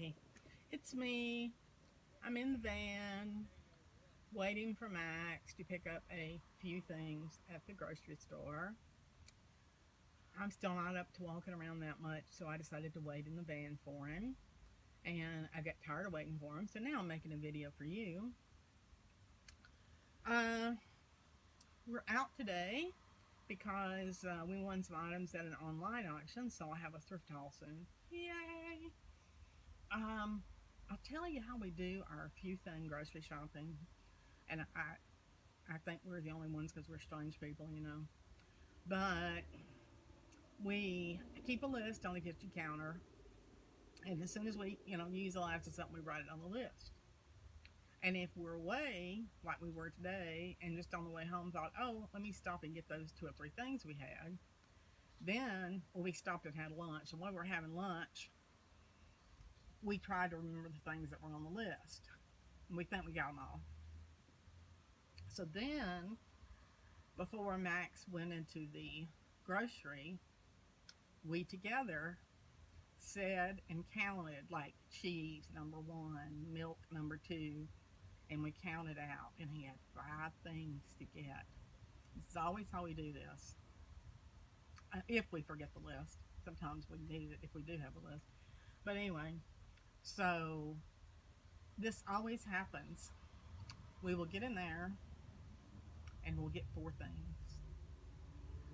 everybody. It's me. I'm in the van waiting for Max to pick up a few things at the grocery store. I'm still not up to walking around that much, so I decided to wait in the van for him. And I got tired of waiting for him, so now I'm making a video for you. Uh, we're out today because we won some items at an online auction, so I have a thrift haul soon. Yay! I'll tell you how we do our few thing grocery shopping, and I think we're the only ones because we're strange people, you know. But we keep a list on the kitchen counter, and as soon as we, use the last of something, we write it on the list. And if we're away, like we were today, and just on the way home thought, oh, let me stop and get those 2 or 3 things we had, then we stopped and had lunch. And while we were having lunch, we tried to remember the things that were on the list. And we think we got them all. So then, before Max went into the grocery, we together said and counted, like cheese number 1, milk number 2, and we counted out, and he had 5 things to get. This is always how we do this. If we forget the list. Sometimes we need it if we do have a list. But anyway, so this always happens. We will get in there and we'll get 4 things.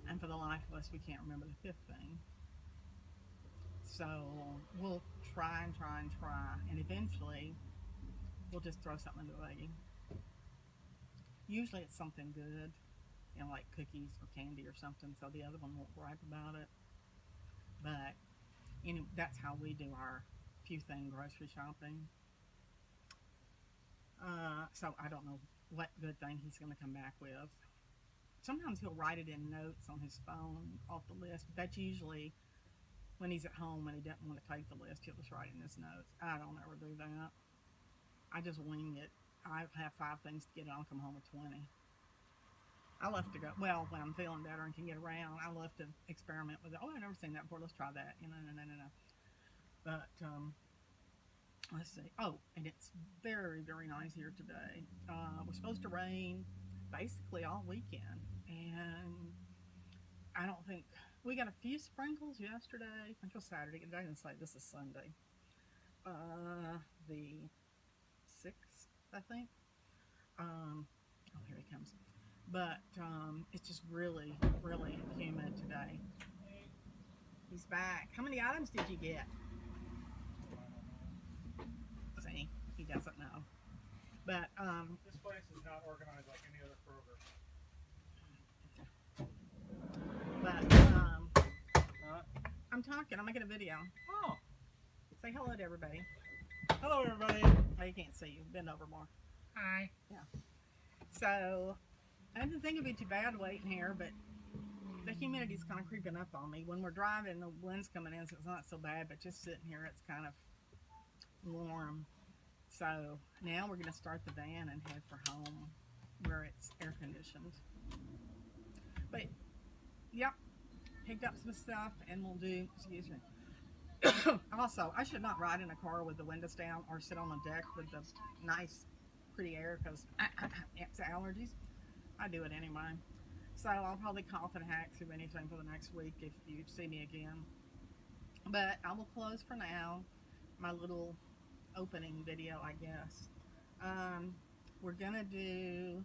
And for the life of us, we can't remember the 5th thing. So we'll try and try and try. And eventually, we'll just throw something in the baggie. Usually it's something good, like cookies or candy or something, so the other one won't gripe about it. But that's how we do our few thing grocery shopping. So I don't know what good thing he's going to come back with. Sometimes he'll write it in notes on his phone off the list. But that's usually when he's at home and he doesn't want to take the list. He'll just write in his notes. I don't ever do that. I just wing it. I have 5 things to get, and I'll come home with 20. I love to go, well, when I'm feeling better and can get around, I love to experiment with it. Oh, I've never seen that before. Let's try that. No. But, let's see. Oh, and it's very, very nice here today. We're supposed to rain basically all weekend. And I don't think, we got a few sprinkles yesterday until Saturday. It doesn't say this is Sunday. The 6th, I think. Oh, here he comes. But it's just really, really humid today. He's back. How many items did you get? See, he doesn't know. But this place is not organized like any other Kroger. But I'm talking. I'm making a video. Oh, Say hello to everybody. hello everybody. Oh, you can't see you. Bend over more. Hi. Yeah. So I didn't think it'd be too bad waiting here, but the humidity's kind of creeping up on me. When we're driving, the wind's coming in, so it's not so bad, but just sitting here, it's kind of warm. So now we're going to start the van and head for home where it's air conditioned. But, yep, picked up some stuff and we'll do, excuse me. Also, I should not ride in a car with the windows down or sit on the deck with the nice, pretty air because it's allergies. I do it anyway. So I'll probably cough and hack through anything for the next week if you see me again. But I will close for now my little opening video, I guess. We're gonna do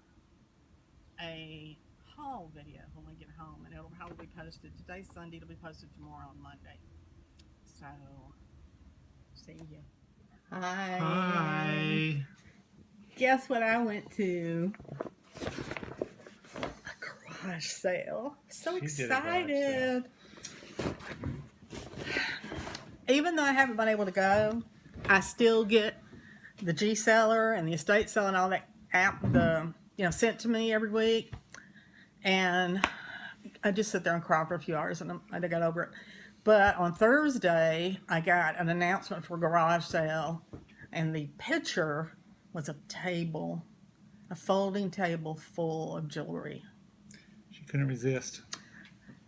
a haul video when we get home, and it'll probably be posted. Today's Sunday, it'll be posted tomorrow on Monday. So, see you. Hi. Hi. Guess what I went to? A garage sale. So She did a garage excited. Even though I haven't been able to go, I still get the G Seller and the Estate Seller and all that app, sent to me every week. And I just sit there and cry for a few hours and I got over it. But on Thursday, I got an announcement for a garage sale, and the picture was a table, a folding table full of jewelry. She couldn't resist.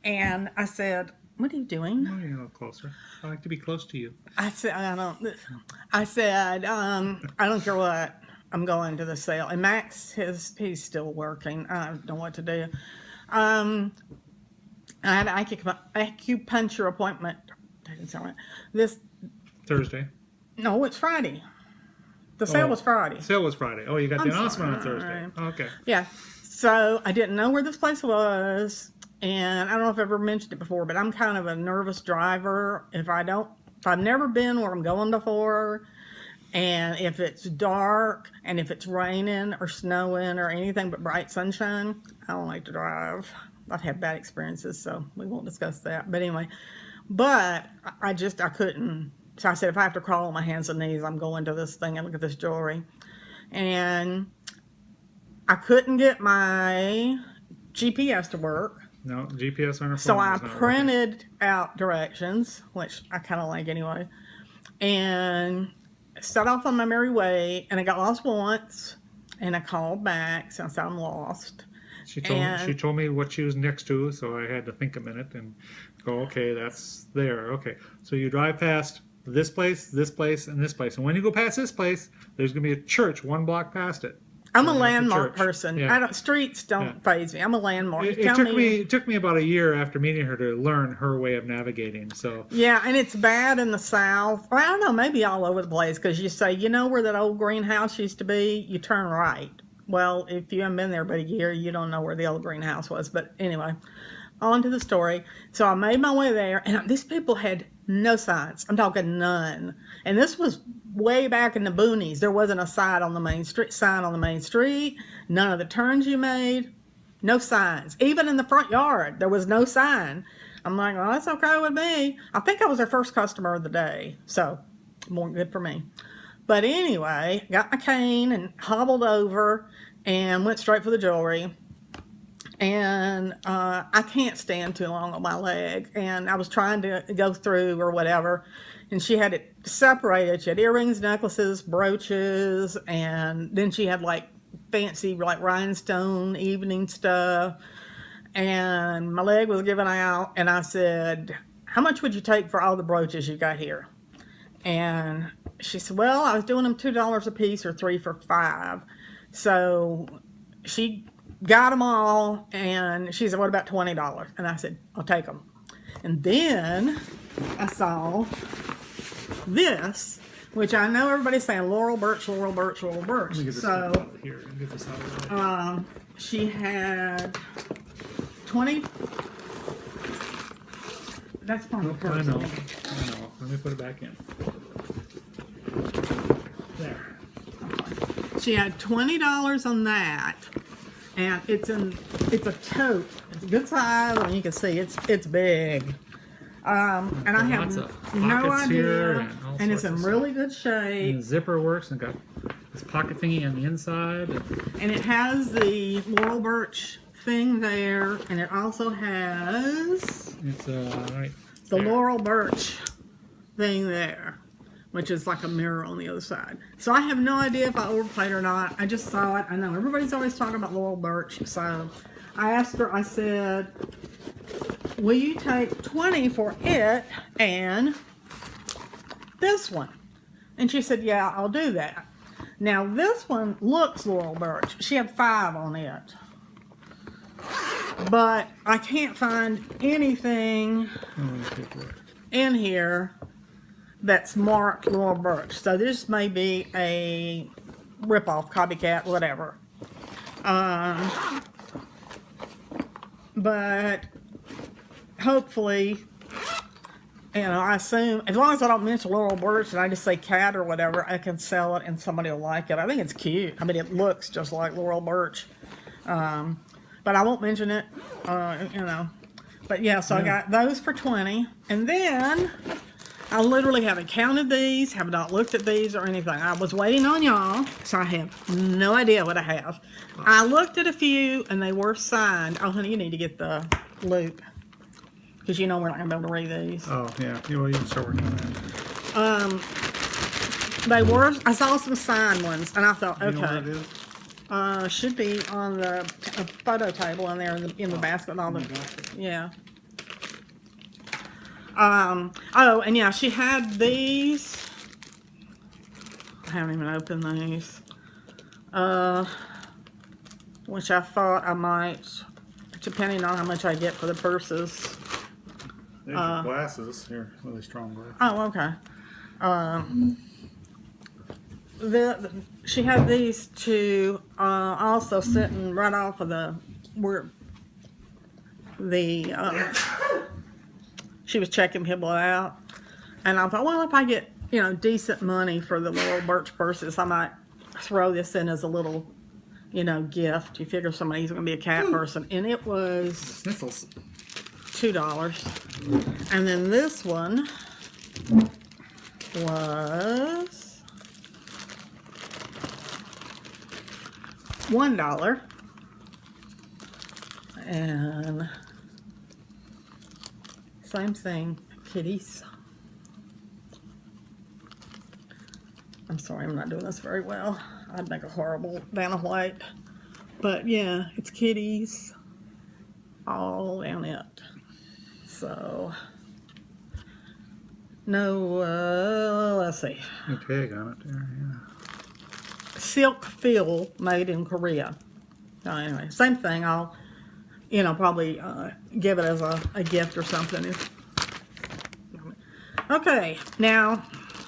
And I said, What are you doing? Oh, you're a little closer. I like to be close to you. I said, I don't care what. I'm going to the sale. And Max, he's still working. I don't know what to do. I had an acupuncture appointment. That didn't sound right. This, Thursday. no, it's Friday. The sale was Friday. The sale was Friday. Oh, you got I'm the announcement sorry. on Thursday. Oh, okay. Yeah. So I didn't know where this place was. And I don't know if I've ever mentioned it before, but I'm kind of a nervous driver. If I've never been where I'm going before, and if it's dark, and if it's raining or snowing or anything but bright sunshine, I don't like to drive. I've had bad experiences, so we won't discuss that. But anyway, I couldn't. So I said, if I have to crawl on my hands and knees, I'm going to this thing and look at this jewelry. And I couldn't get my GPS to work. No, GPS on her phone. So I is not printed out directions, which I kind of like anyway, and set off on my merry way. And I got lost once, and I called back since I'm lost. She told me what she was next to, so I had to think a minute and go, okay, that's there. Okay, so you drive past this place, and this place. And when you go past this place, there's going to be a church 1 block past it. I'm So a that's the landmark church. person. Yeah. Streets don't faze me. I'm a landmark. It took me about a year after meeting her to learn her way of navigating. So Yeah, and it's bad in the South. Well, I don't know, maybe all over the place, because you say, you know where that old greenhouse used to be? You turn right. Well, if you haven't been there but a year, you don't know where the old greenhouse was. But anyway, on to the story. So I made my way there, and these people had no signs. I'm talking none. And this was way back in the boonies. There wasn't a sign on the main street. None of the turns you made. No signs. Even in the front yard, there was no sign. I'm like, well, that's okay with me. I think I was their first customer of the day. So, more good for me. But anyway, got my cane and hobbled over and went straight for the jewelry. And I can't stand too long on my leg. And I was trying to go through or whatever. And she had it separated. She had earrings, necklaces, brooches. And then she had like fancy like rhinestone evening stuff. And my leg was giving out. And I said, how much would you take for all the brooches you got here? And she said, well, I was doing them $2 a piece or 3 for $5. So she got them all, and she said, what about $20? And I said, I'll take them. And then I saw this, which I know everybody's saying Laurel Birch, Laurel Birch, Laurel Birch. let me get this So out of here. Get this out of the way. she had 20. That's fine. Nope, I know. Let me put it back in. There. She had $20 on that, and it's a tote. It's a good size, and you can see it's big. And I have Lots of no pockets here idea, and all and it's sorts in of really good shape. And the zipper works and got this pocket thingy on the inside. And it has the Laurel Birch thing there, and it also has It's right the there. Laurel Birch thing there, which is like a mirror on the other side. So I have no idea if I overplayed or not. I just saw it. I know everybody's always talking about Laurel Birch, so I asked her, I said, will you take 20 for it and this one? And she said, yeah, I'll do that. Now this one looks Laurel Birch. She had 5 on it. But I can't find anything in here that's marked Laurel Birch. So this may be a ripoff, copycat, whatever. But hopefully, I assume, as long as I don't mention Laurel Birch and I just say cat or whatever, I can sell it and somebody will like it. I think it's cute. I mean, it looks just like Laurel Birch. But I won't mention it, But yeah, so I got those for 20. And then I literally haven't counted these, have not looked at these or anything. I was waiting on y'all, so I have no idea what I have. I looked at a few and they were signed. Oh, honey, you need to get the loop, because you know we're not going to be able to read these. Oh, yeah. Well, you can start working on that. I saw some signed ones, and I thought, You know what okay. it is? Should be on the photo table in there in the basket. And all the, yeah. Oh, and yeah, she had these. I haven't even opened these. Which I thought I might, depending on how much I get for the purses. There's your glasses. Here, really strong glasses. Oh, okay. She had these two also sitting right off of she was checking people out, and I thought, well, if I get decent money for the little Birch purses, I might throw this in as a little gift. You figure somebody's going to be a cat person, and it was Sniffles. $2. And then this one was $1. And same thing, kitties. I'm sorry, I'm not doing this very well. I'd make a horrible Vanna White. But yeah, it's kitties all down it. So, no, let's see. No tag on it there, yeah. Silk fill made in Korea. Anyway, same thing. I'll, probably give it as a gift or something. Okay, now,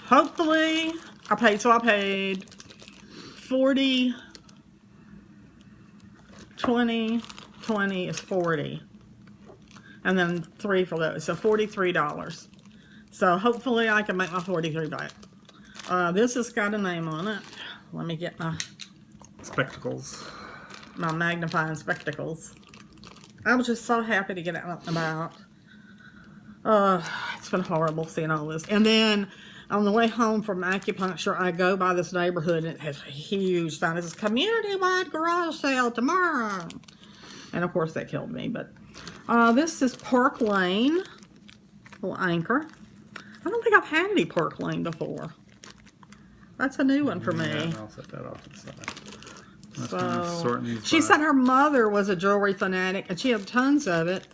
hopefully, I paid 40, 20, 20 is 40. And then 3 for those, so $43. So hopefully I can make my 43 back. This has got a name on it. Let me get my spectacles. My magnifying spectacles. I was just so happy to get out and about. It's been horrible seeing all this. And then on the way home from acupuncture, I go by this neighborhood and it has a huge sign. It says community-wide garage sale tomorrow. And of course that killed me, but this is Park Lane, little anchor. I don't think I've had any Park Lane before. That's a new one for me. I'll set that off to the side. So, she said her mother was a jewelry fanatic and she had tons of it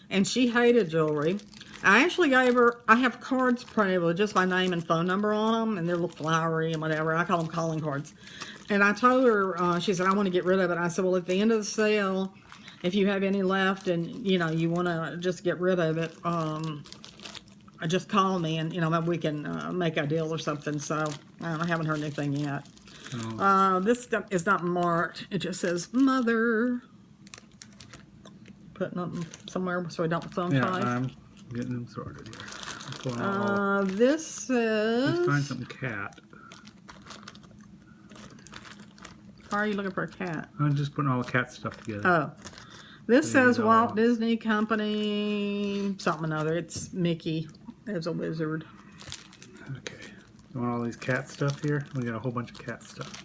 and she hated jewelry. I actually gave her, I have cards printed with just my name and phone number on them, and they're a little flowery and whatever. I call them calling cards. And I told her, she said, I want to get rid of it. I said, well, at the end of the sale, if you have any left and, you want to just get rid of it, just call me and, maybe we can make a deal or something. So, I haven't heard anything yet. Oh. This stuff is not marked. It just says, Mother. Putting them somewhere so I don't phone twice. Yeah, I'm getting them sorted here. This says... Let's find some cat. Why are you looking for a cat? I'm just putting all the cat stuff together. Oh. This says Walt Disney Company, something or other. It's Mickey as a wizard. Okay. You want all these cat stuff here? We got a whole bunch of cat stuff.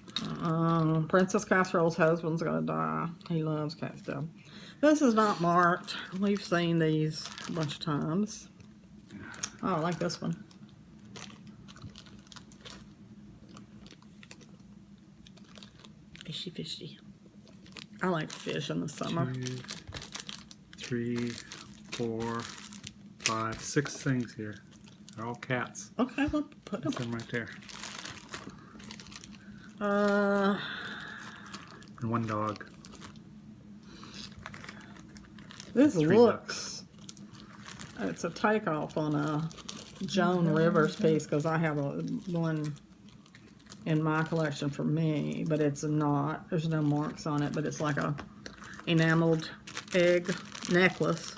Princess Casserole's husband's gonna die. He loves cat stuff. This is not marked. We've seen these a bunch of times. Oh, I like this one. Fishy, fishy. I like fish in the summer. 2, 3, 4, 5, 6 things here. They're all cats. Okay, well, put them right there. And 1 dog. This looks, it's a takeoff on a Joan Rivers piece because I have one in my collection for me, but it's not, there's no marks on it, but it's like a enameled egg necklace.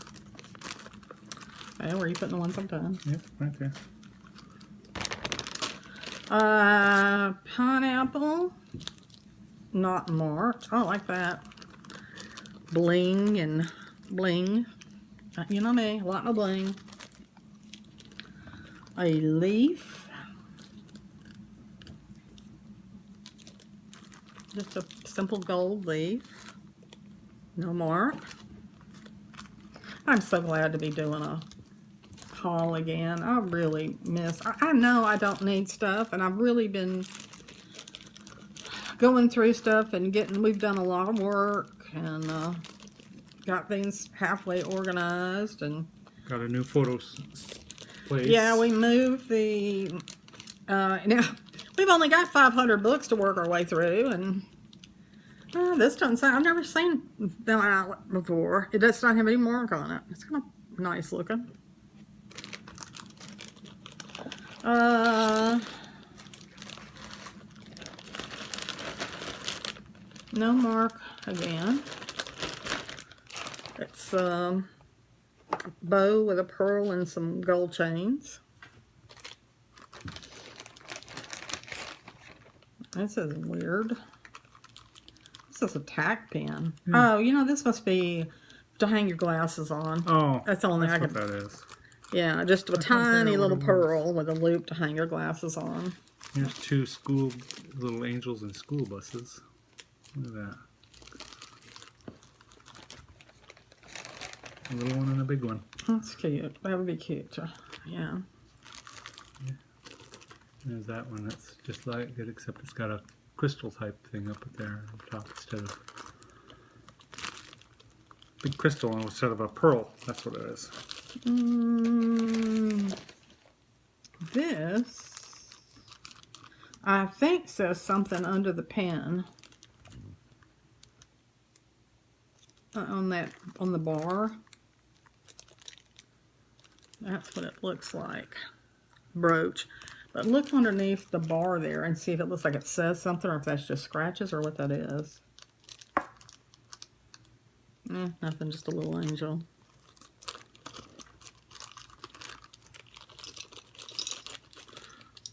Okay, where are you putting the ones I'm done? Yep, right there. Pineapple, not marked. Oh, I like that. Bling and bling. You know me, a lot of bling. A leaf. Just a simple gold leaf. No mark. I'm so glad to be doing a haul again. I really miss. I know I don't need stuff, and I've really been going through stuff and we've done a lot of work and got things halfway organized and got a new photo place. Yeah, we moved the. Now we've only got 500 books to work our way through, and this doesn't sound. I've never seen the outlet before. It does not have any mark on it. It's kind of nice looking. No mark again. It's bow with a pearl and some gold chains. This is weird. This is a tack pen. Oh, you know, this must be to hang your glasses on. Oh, that's the only that's I what could. that is. Yeah, just a tiny little pearl with a loop to hang your glasses on. Here's two little angels in school buses. Look at that. A little one and a big one. That's cute. That would be cute. Yeah. There's that one that's just like it, except it's got a crystal type thing up there on top instead of big crystal instead of a pearl. That's what it is. This, I think, says something under the pen. On the bar. That's what it looks like. Brooch. But look underneath the bar there and see if it looks like it says something or if that's just scratches or what that is. Nothing, just a little angel.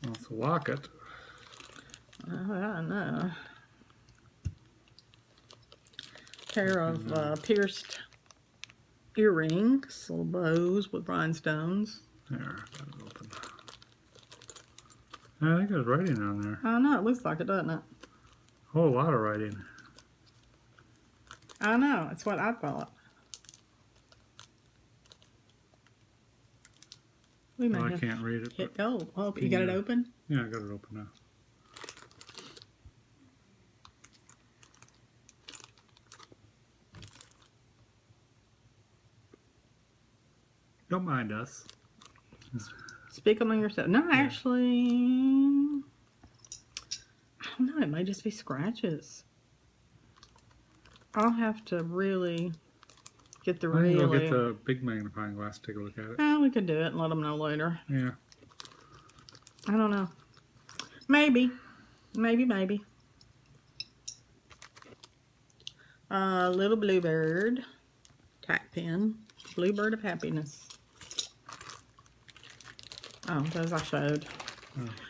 Well, it's a locket. I know. Pair of pierced earrings, little bows with rhinestones. There, got it open. I think there's writing on there. I know, it looks like it, doesn't it? A whole lot of writing. I know, it's what I thought. We may Well, I have can't read it. hit gold. Oh, you got it open? Yeah, I got it open now. Don't mind us. Speak among yourself. No, actually, I don't know. It might just be scratches. I'll have to really get the I can go really. get the big magnifying glass, take a look at it. Oh, we could do it and let them know later. Yeah. I don't know. Maybe. Maybe. Little bluebird. Tack pen. Bluebird of happiness. Oh, those I showed.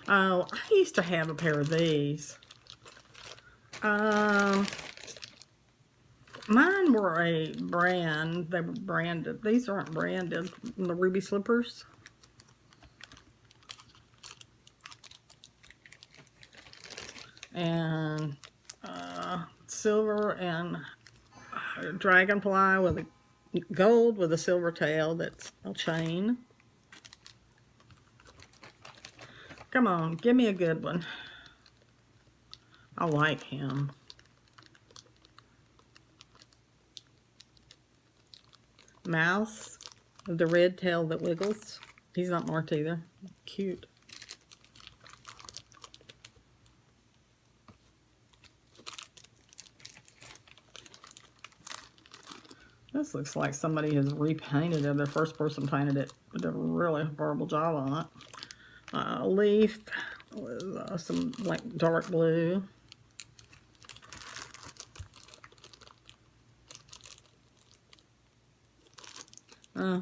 Oh, I used to have a pair of these. Mine were a brand. They were branded. These aren't branded. The ruby slippers. And silver and dragonfly with a gold with a silver tail that's a chain. Come on, give me a good one. I like him. Mouse with the red tail that wiggles. He's not marked either. Cute. This looks like somebody has repainted it. The first person painted it. Did a really horrible job on it. Leaf with some like dark blue.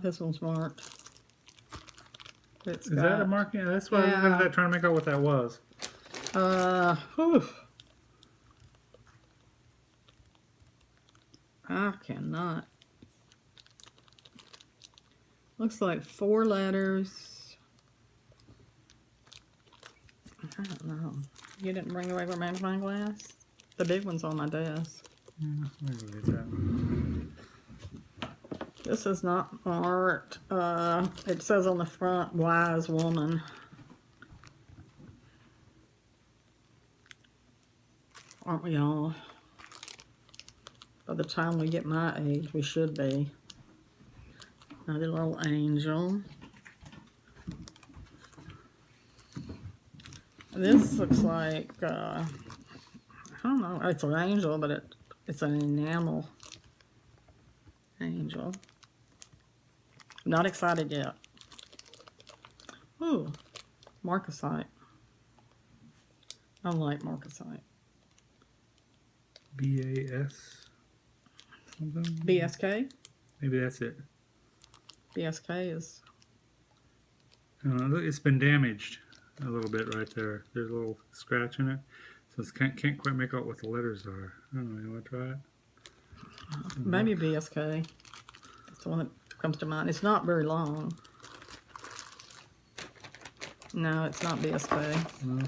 This one's marked. Is that a marking? That's why I was trying to make out what that was. I cannot. Looks like 4 letters. I don't know. You didn't bring away your magnifying glass? The big one's on my desk. Yeah, let me get that. This is not marked. It says on the front, wise woman. Aren't we all? By the time we get my age, we should be. Another little angel. This looks like, I don't know, it's an angel, but it's an enamel angel. Not excited yet. Ooh, marcasite. I like marcasite. BAS something? BSK? Maybe that's it. BSK is... Look, it's been damaged a little bit right there. There's a little scratch in it. So it can't quite make out what the letters are. I don't know, you want to try it? Maybe BSK. That's the one that comes to mind. It's not very long. No, it's not BSK. No.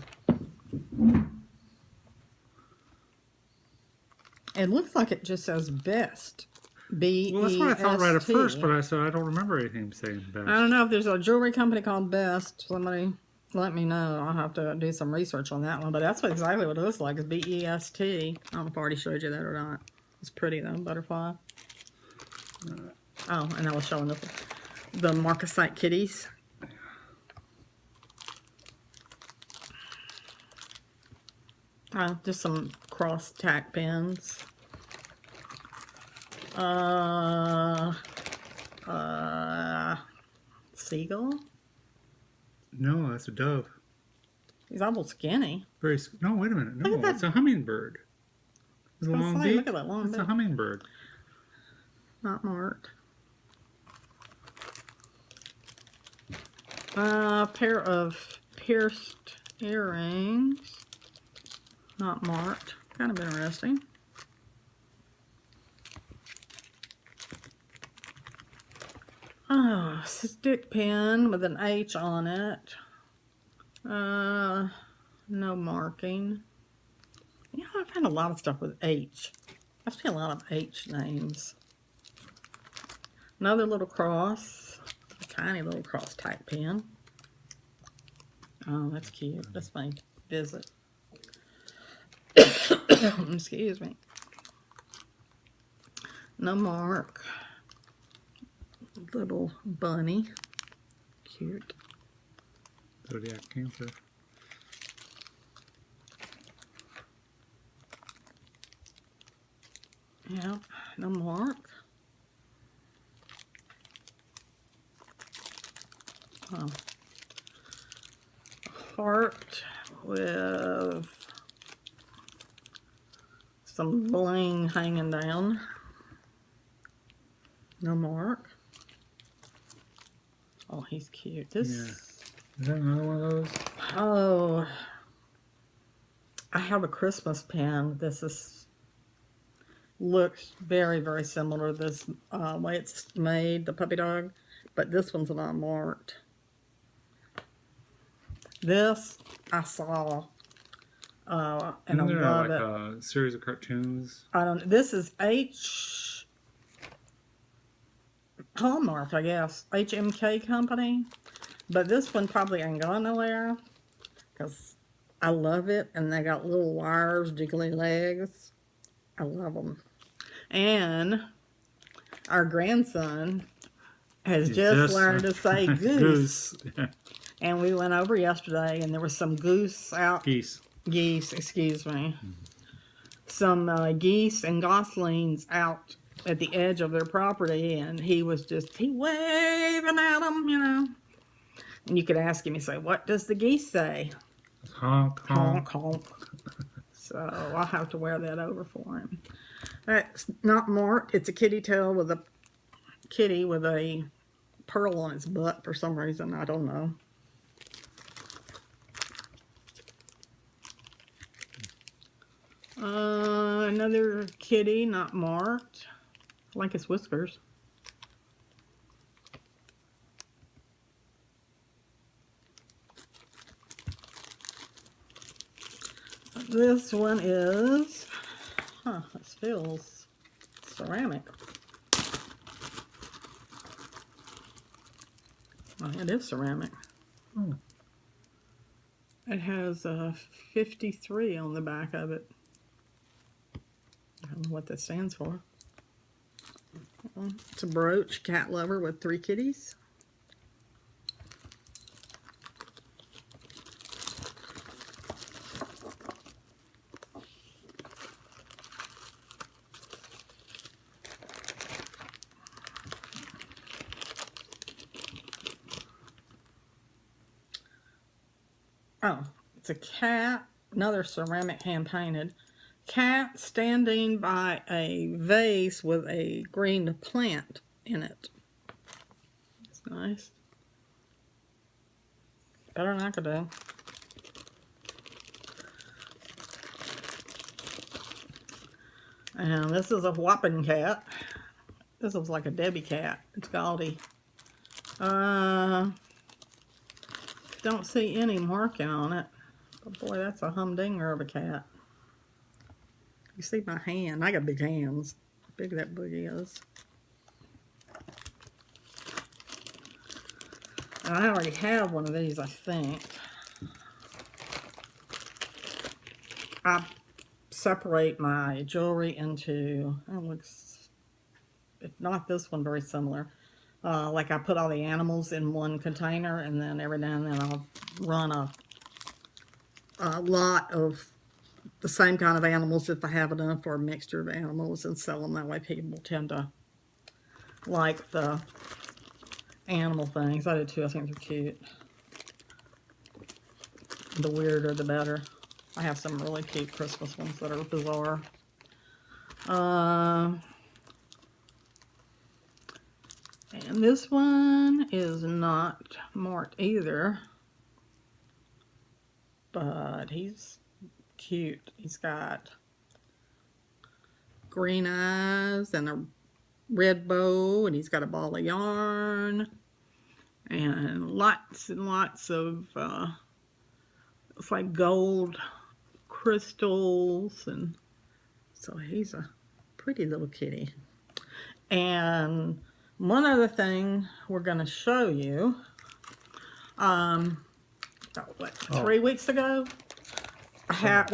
It looks like it just says best. B-E-S-T. Well, that's what I thought right at first, but I said I don't remember anything saying best. I don't know if there's a jewelry company called Best. Somebody let me know. I'll have to do some research on that one. But that's exactly what it looks like. It's B-E-S-T. I don't know if I already showed you that or not. It's pretty though, butterfly. Oh, and I was showing the marcasite kitties. Just some cross tack pins. Seagull? No, that's a dove. He's almost skinny. No, wait a minute. Look No, at that. it's a hummingbird. It's a long beak. Look at that long It's beak. a hummingbird. Not marked. A pair of pierced earrings. Not marked. Kind of interesting. Oh, stick pin with an H on it. No marking. You know, I've had a lot of stuff with H. I've seen a lot of H names. Another little cross. A tiny little cross type pin. Oh, that's cute. That's my visit. Excuse me. No mark. Little bunny. Cute. Zodiac Cancer. Yeah, no mark. Oh. Heart with some bling hanging down. No mark. Oh, he's cute. This. Yeah. Is that another one of those? Oh, I have a Christmas pin. Looks very, very similar to this way it's made, the puppy dog, but this one's not marked. This I saw, and I Isn't there love like it. a series of cartoons? I don't. This is Hallmark, I guess, HMK Company, but this one probably ain't going nowhere because I love it, and they got little wires, jiggly legs. I love them. And our grandson has just learned to say goose. Goose. And we went over yesterday, and there was some goose out. Geese. Geese, excuse me. Some geese and goslings out at the edge of their property, and he waving at them, you know. And you could ask him, you say, what does the geese say? Honk, honk. Honk, honk. So I'll have to wear that over for him. That's not marked. It's a kitty tail with a kitty with a pearl on its butt for some reason. I don't know. Another kitty, not marked. I like its whiskers. This one is, this feels ceramic. Oh, it is ceramic. Oh. It has a 53 on the back of it. I don't know what that stands for. It's a brooch, cat lover with 3 kitties. Oh, it's a cat, another ceramic hand painted. Cat standing by a vase with a green plant in it. It's nice. Better than I could do. And this is a whopping cat. This looks like a Debbie cat. It's gaudy. Don't see any marking on it. But boy, that's a humdinger of a cat. You see my hand. I got big hands. How big that boogie is. I already have one of these, I think. I separate my jewelry into, it looks, if not this one, very similar. Like I put all the animals in one container, and then every now and then I'll run a lot of the same kind of animals if I have enough, or a mixture of animals, and sell them. That way people tend to like the animal things. I do too. I think they're cute. The weirder the better. I have some really cute Christmas ones that are bizarre. And this one is not marked either, but he's cute. He's got green eyes and a red bow, and he's got a ball of yarn and lots of it's like gold crystals, and so he's a pretty little kitty. And one other thing we're going to show you, 3 weeks ago, I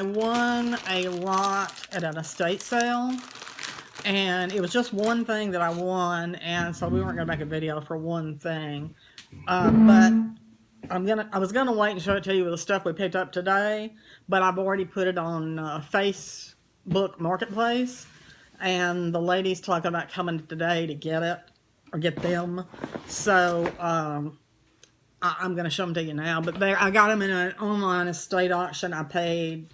won a lot at an estate sale, and it was just one thing that I won, and so we weren't going to make a video for one thing, but I was gonna wait and show it to you with the stuff we picked up today, but I've already put it on Facebook Marketplace, and the lady's talking about coming today to get it, or get them. So I'm gonna show them to you now. But I got them in an online estate auction. I paid,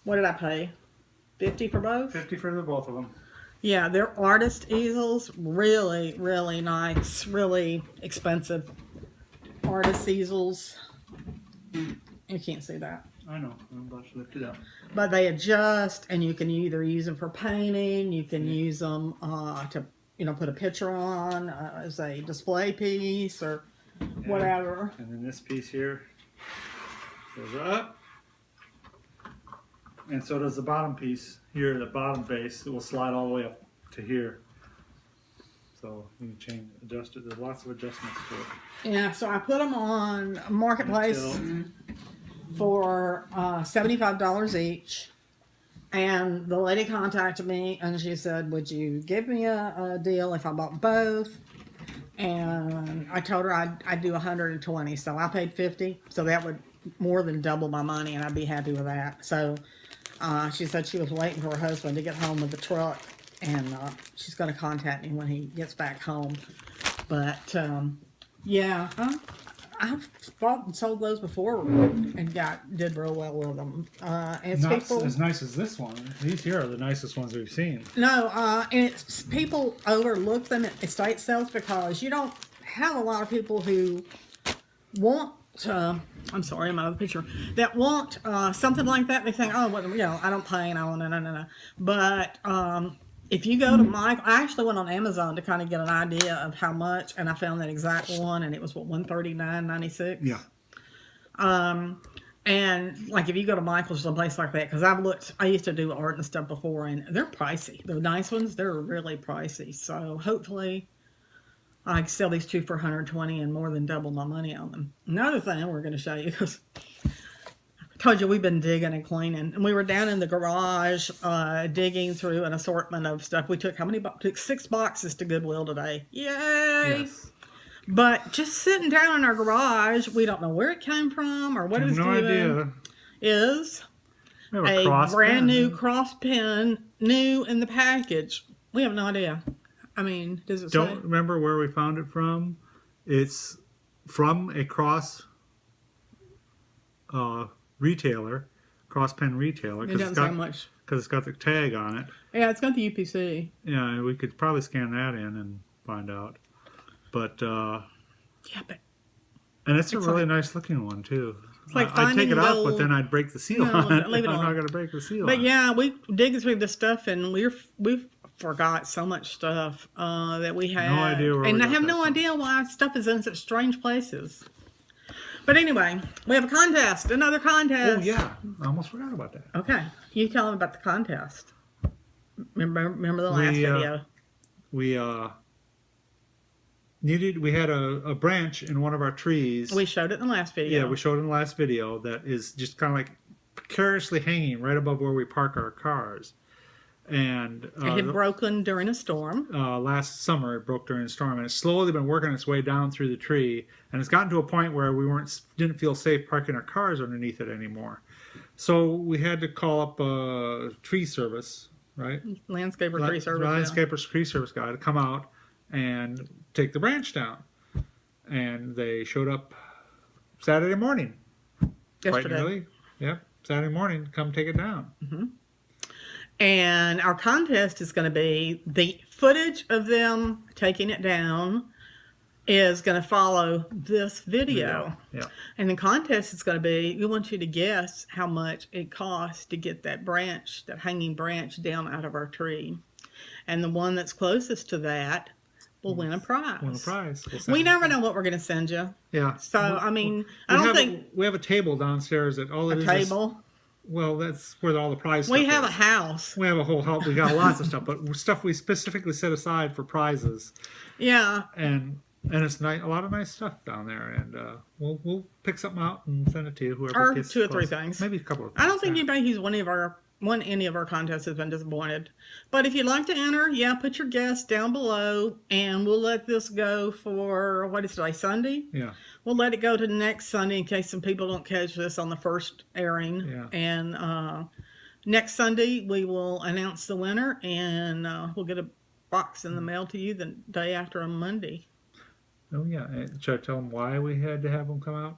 what did I pay? $50 for both? $50 for the both of them. Yeah, they're artist easels. Really, really nice. Really expensive artist easels. You can't see that. I know. I'm about to lift it up. But they adjust, and you can either use them for painting. You can use them to, put a picture on as a display piece or whatever. And then this piece here goes up. And so does the bottom piece here, the bottom base. It will slide all the way up to here. So you can adjust it. There's lots of adjustments to it. Yeah, so I put them on Marketplace for $75 each. And the lady contacted me, and she said, would you give me a deal if I bought both? And I told her I'd do 120, so I paid 50, so that would more than double my money, and I'd be happy with that. So she said she was waiting for her husband to get home with the truck, and she's going to contact me when he gets back home. But yeah, I've bought and sold those before and did real well with them. And Not as nice as this one. These here are the nicest ones we've seen. No, and people overlook them at estate sales because you don't have a lot of people who want. I'm sorry, I'm out of the picture. That want something like that. They think, oh, well, I don't paint. I want no. But if you go to I actually went on Amazon to kind of get an idea of how much, and I found that exact one, and it was $139.96. Yeah. And like if you go to Michael's or a place like that, because I used to do art and stuff before, and they're pricey. The nice ones, they're really pricey. So hopefully I can sell these two for $120 and more than double my money on them. Another thing we're going to show you, because I told you we've been digging and cleaning, and we were down in the garage digging through an assortment of stuff. We took took 6 boxes to Goodwill today. Yay! Yes. But just sitting down in our garage, we don't know where it came from or what it was doing. No idea. Is a brand new cross pin, new in the package. We have no idea. I mean, does it say? Don't remember where we found it from. It's from a uh, retailer, cross pen retailer, It doesn't say much. because it's got the tag on it. Yeah, it's got the UPC. Yeah, we could probably scan that in and find out. But Yeah, but and it's a it's really like, nice looking one too. it's like I'd take finding it out, but gold. then I'd break the seal No, on it. leave it I'm not alone. going to break the seal But on it. yeah, we digging through this stuff, and we forgot so much stuff that we had. No idea where and we I got have that no from. idea why stuff is in such strange places. But anyway, we have a contest, another contest. Oh yeah, I almost forgot about that. Okay, you tell them about the contest. Remember the last video? We we had a branch in one of our trees. We showed it in the last video. Yeah, we showed in the last video that is just kind of like precariously hanging right above where we park our cars. And it had broken during a storm. last summer it broke during a storm, and it's slowly been working its way down through the tree, and it's gotten to a point where we didn't feel safe parking our cars underneath it anymore. So we had to call up a tree service, right? Landscaper tree service. Landscaper's tree service guy to come out and take the branch down. And they showed up Saturday morning. Yesterday. Quite early. Yep, Saturday morning, come take it down. Mm-hmm. And our contest is going to be the footage of them taking it down is going to follow this video. Yeah. And the contest is going to be, we want you to guess how much it costs to get that branch, that hanging branch down out of our tree. And the one that's closest to that will win a prize. Win a prize. We never know what we're going to send you. Yeah. So, I mean, I don't think... We have a table downstairs that all it is... A table? Well, that's where all the prize stuff We have is. a house. We have a whole house. We got lots of stuff, but stuff we specifically set aside for prizes. Yeah. And it's a lot of nice stuff down there, and we'll pick something out and send it to you. Whoever Or gets 2 or close. 3 things. Maybe a couple of things. I don't think anybody who's won any of our contests has been disappointed. But if you'd like to enter, yeah, put your guess down below, and we'll let this go for, what is today, Sunday? Yeah. We'll let it go to next Sunday in case some people don't catch this on the first airing. Yeah. And next Sunday, we will announce the winner, and we'll get a box in the mail to you the day after on Monday. Oh, yeah. And should I tell them why we had to have them come out?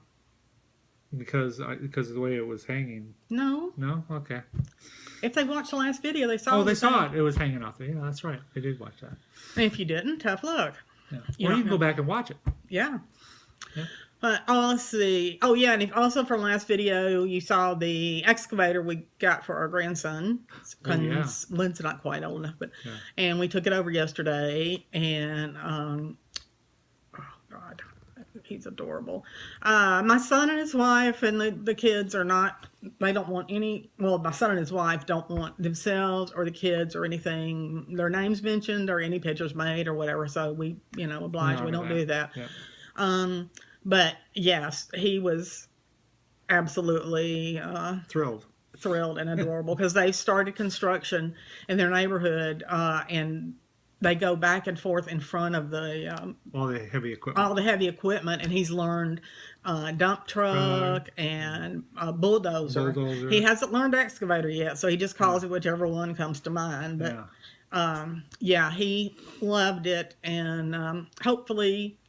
Because of the way it was hanging. No. No? Okay. If they watched the last video, they saw Oh, they the saw thing. it. It was hanging off there. Yeah, that's right. They did watch that. And if you didn't, tough luck. Yeah. You Or don't you can go know. back and watch it. Yeah. Yeah. Let's see. Oh, yeah, and also from last video, you saw the excavator we got for our grandson. Oh, yeah. Lynn's not quite old enough, but Yeah. and we took it over yesterday, and oh God, he's adorable. My son and his wife and the kids are not. They don't want any. Well, my son and his wife don't want themselves or the kids or anything, their names mentioned or any pictures made or whatever. So we, oblige. We don't do that. Yeah. But yes, he was absolutely Thrilled. thrilled and adorable because they started construction in their neighborhood, and they go back and forth in front of the All the heavy equipment. all the heavy equipment, and he's learned dump truck and bulldozer. Bulldozer. He hasn't learned excavator yet, so he just calls it whichever one comes to mind. But Yeah. he loved it, and hopefully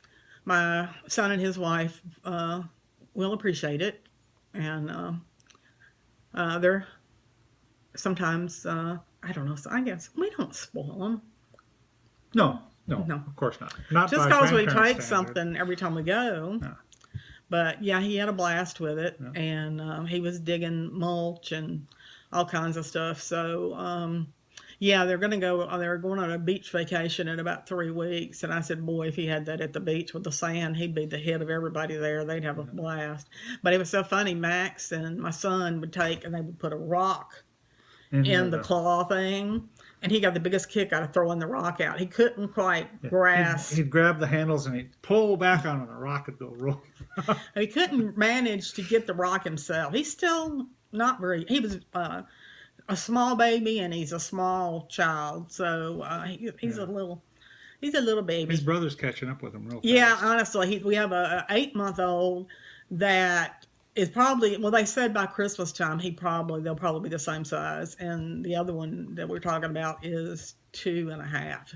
my son and his wife will appreciate it. And they're sometimes, I don't know, so I guess we don't spoil them. No, No. of course not. Not Just by because we grandparent take standard. something every time we go. Yeah. But yeah, he had a blast with it, Yeah. and he was digging mulch and all kinds of stuff. So yeah, they're going on a beach vacation in about 3 weeks. And I said, boy, if he had that at the beach with the sand, he'd be the head of everybody there. They'd have a blast. But it was so funny. Max and my son would take, and they would put a rock in the claw thing. And he got the biggest kick out of throwing the rock out. He couldn't quite grasp. He'd grab the handles and he'd pull back on it, and the rock would go roll. He couldn't manage to get the rock himself. He's still not very, he was a small baby, and he's a small child. So he's a little baby. His brother's catching up with him real fast. Yeah, honestly, we have a 8-month-old that is probably, well, they said by Christmas time they'll probably be the same size, and the other one that we're talking about is 2.5.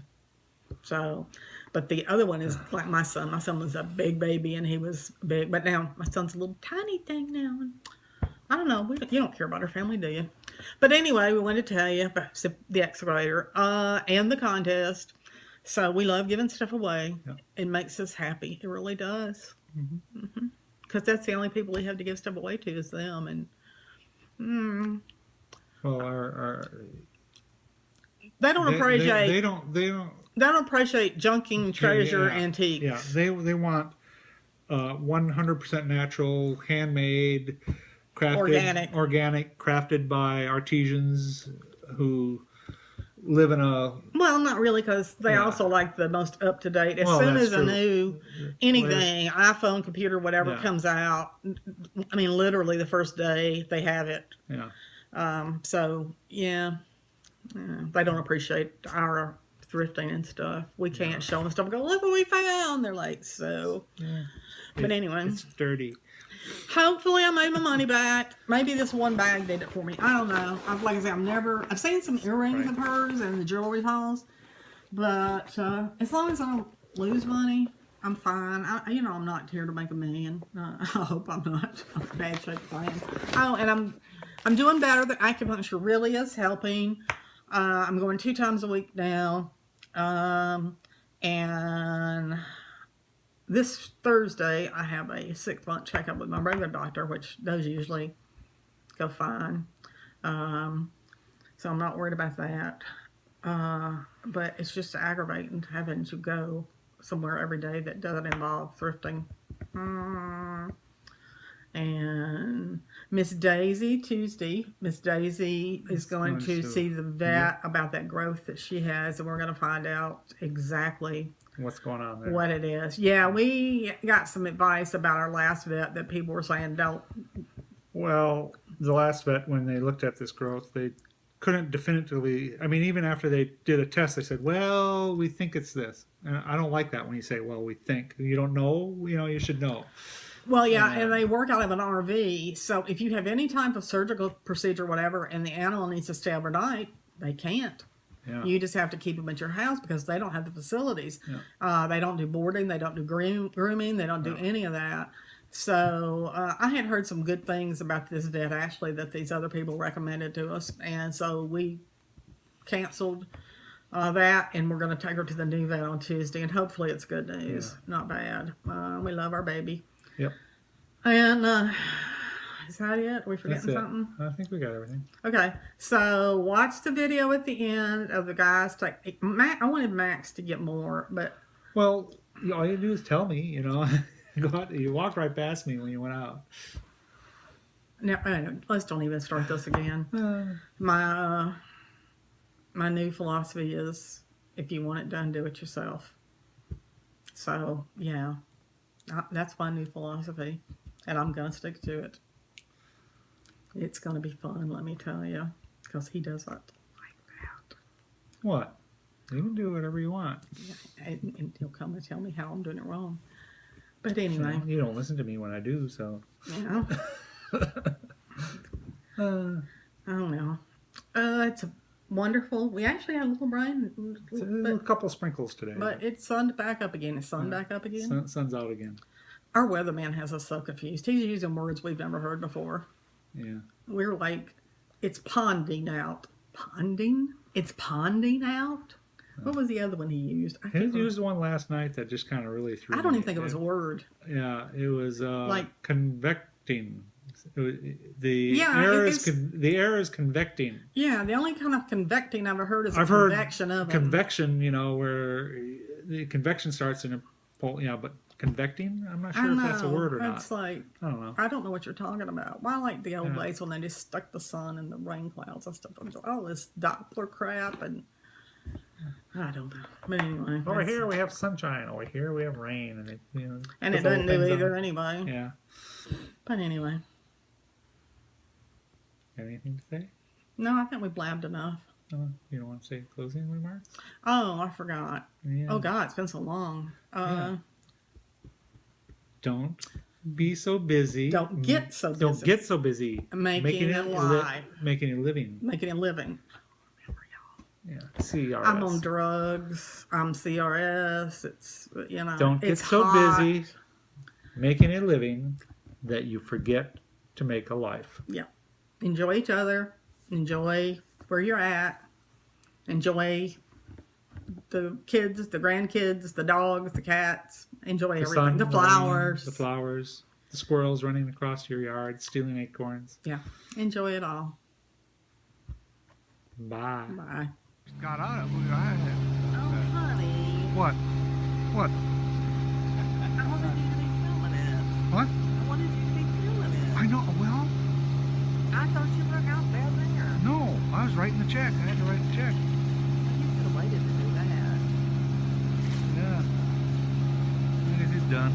So, but the other one is like my son. My son was a big baby and he was big, but now my son's a little tiny thing now. And I don't know. You don't care about our family, do you? But anyway, we wanted to tell you about the excavator and the contest. So we love giving stuff away. Yeah. It makes us happy. It really does. Mm-hmm. Because that's the only people we have to give stuff away to is them. And Well, our they don't appreciate. they don't They don't appreciate junking treasure antiques. Yeah, they want 100% natural, handmade, crafted, organic, crafted by artisans who live in a. Well, not really, because they also like the most up to date. As soon as a new anything, iPhone, computer, whatever comes out, I mean, literally the first day they have it. Yeah. So yeah, they don't appreciate our thrifting and stuff. We can't show them stuff and go, look what we found. They're like, so. Yeah. But anyway, it's dirty. Hopefully I made my money back. Maybe this one bag did it for me. I don't know. Like I said, I've seen some earrings of hers in the jewelry hauls, but as long as I don't lose money, I'm fine. I'm not here to make $1 million. I hope I'm not. I'm in bad shape if I am. Oh, and I'm doing better. The acupuncture really is helping. I'm going 2 times a week now, and this Thursday, I have a 6-month checkup with my regular doctor, which does usually go fine. So I'm not worried about that. But it's just aggravating having to go somewhere every day that doesn't involve thrifting. And Miss Daisy, Tuesday, Miss Daisy is going to see the vet about that growth that she has, and we're going to find out exactly what's going on there. What it is. Yeah, we got some advice about our last vet that people were saying don't. Well, the last vet, when they looked at this growth, they couldn't definitively, I mean, even after they did a test, they said, well, we think it's this. And I don't like that when you say, well, we think. You don't know, you should know. Well, yeah, and they work out of an RV, so if you have any type of surgical procedure, whatever, and the animal needs to stay overnight, they can't. Yeah. You just have to keep them at your house because they don't have the facilities. Yeah. They don't do boarding. They don't do grooming. They don't do any of that. So I had heard some good things about this vet, actually, that these other people recommended to us. And so we canceled that, and we're going to take her to the new vet on Tuesday. And hopefully it's good news, not bad. We love our baby. Yep. And is that it? Are we forgetting something? I think we got everything. Okay, so watch the video at the end of the guys take. I wanted Max to get more, but well, all you do is tell me. Go out, you walked right past me when you went out. No, let's don't even start this again. My new philosophy is, if you want it done, do it yourself. So yeah, that's my new philosophy, and I'm gonna stick to it. It's going to be fun, let me tell you, because he doesn't like that. What? You can do whatever you want. Yeah, and he'll come and tell me how I'm doing it wrong. But anyway. Well, you don't listen to me when I do, so. Yeah. I don't know. It's wonderful. We actually had a little rain. A couple sprinkles today. But it's sunned back up again. Is sun back up again? Sun's out again. Our weatherman has us so confused. He's using words we've never heard before. Yeah. We're like, it's ponding out. Ponding? It's ponding out? What was the other one he used? He used one last night that just kind of really threw me. I don't even think it was a word. Yeah, it was like convecting. The air is convecting. Yeah, the only kind of convecting I've ever heard is convection of convection, where the convection starts in a pole, but convecting? I'm not sure if that's a word or not. It's like, I don't know. I don't know what you're talking about. Well, I like the old days when they just stuck the sun in the rain clouds and stuff. All this Doppler crap, and I don't know. But anyway. Over here we have sunshine. Over here we have rain. And it, and it doesn't do either anyway. Yeah. But anyway. Anything to say? No, I think we blabbed enough. You don't want to say closing remarks? Oh, I forgot. Yeah. Oh, God, it's been so long. Don't be so busy. Don't get so busy. Don't get so busy. Making a lie. Making a living. Making a living. Remember, y'all. Yeah, CRS. I'm on drugs. I'm CRS. It's, Don't get it's so hot. busy making a living that you forget to make a life. Yeah. Enjoy each other. Enjoy where you're at. Enjoy the kids, the grandkids, the dogs, the cats. Enjoy The everything. sun, The the flowers. rain, the flowers, the squirrels running across your yard, stealing acorns. Yeah. Enjoy it all. Bye. Bye. Got on it. Look at that. Oh, honey. What? What? I wanted you to be filming it. What? I wanted you to be filming it. I know. Well, I thought you were out down there. no. I was writing the check. I had to write the check. You could have waited to do that. Yeah. It is done.